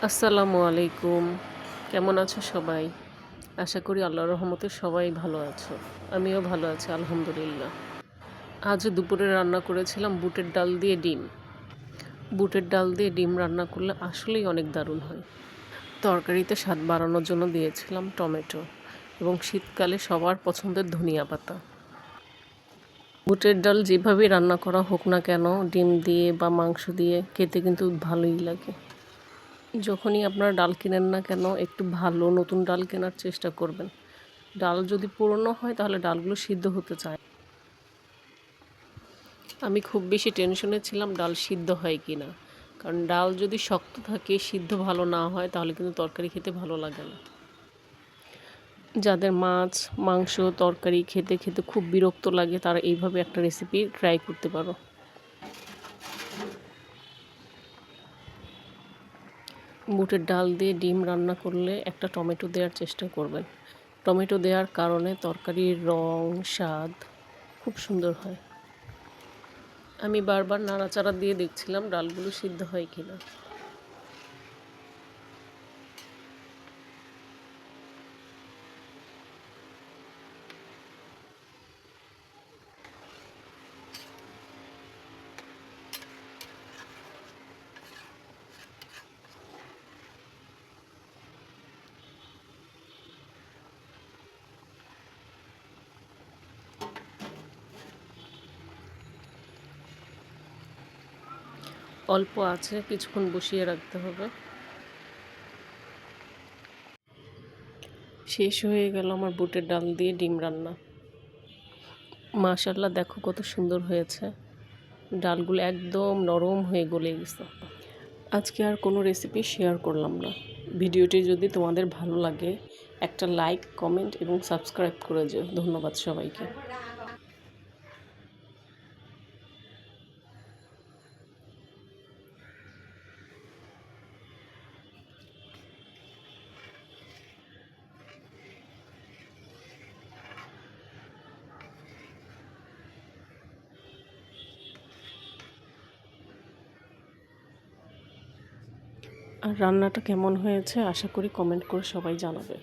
আসসালামু আলাইকুম। কেমন আছো সবাই? আশা করি আল্লাহর রহমতে সবাই ভালো আছো। আমিও ভালো আছি আলহামদুলিল্লাহ। আজ দুপুরে রান্না করেছিলাম বুটের ডাল দিয়ে ডিম। বুটের ডাল দিয়ে ডিম রান্না করলে আসলেই অনেক দারুণ হয়। তরকারিতে স্বাদ বাড়ানোর জন্য দিয়েছিলাম টমেটো এবং শীতকালে সবার পছন্দের ধনিয়া পাতা। বুটের ডাল যেভাবেই রান্না করা হোক না কেন, ডিম দিয়ে বা মাংস দিয়ে খেতে কিন্তু ভালোই লাগে। যখনই আপনারা ডাল কিনেন না কেন একটু ভালো নতুন ডাল কেনার চেষ্টা করবেন। ডাল যদি পুরনো হয় তাহলে ডালগুলো সিদ্ধ হতে চায়। আমি খুব বেশি টেনশনে ছিলাম ডাল সিদ্ধ হয় কি না, কারণ ডাল যদি শক্ত থাকে সিদ্ধ ভালো না হয় তাহলে কিন্তু তরকারি খেতে ভালো লাগে না। যাদের মাছ মাংস তরকারি খেতে খেতে খুব বিরক্ত লাগে তারা এইভাবে একটা রেসিপি ট্রাই করতে পারো। বুটের ডাল দিয়ে ডিম রান্না করলে একটা টমেটো দেওয়ার চেষ্টা করবেন। টমেটো দেওয়ার কারণে তরকারির রং স্বাদ খুব সুন্দর হয়। আমি বারবার নাড়াচাড়া দিয়ে দেখছিলাম ডালগুলো সিদ্ধ হয় কিনা। অল্প আছে কিছুক্ষণ বসিয়ে রাখতে হবে। শেষ হয়ে গেল আমার বুটের ডাল দিয়ে ডিম রান্না। মাশাআল্লাহ, দেখো কত সুন্দর হয়েছে। ডালগুলো একদম নরম হয়ে গলে গেছে। আজকে আর কোনো রেসিপি শেয়ার করলাম না। ভিডিওটি যদি তোমাদের ভালো লাগে একটা লাইক কমেন্ট এবং সাবস্ক্রাইব করে যেও। ধন্যবাদ সবাইকে। আর রান্নাটা কেমন হয়েছে আশা করি কমেন্ট করে সবাই জানাবে।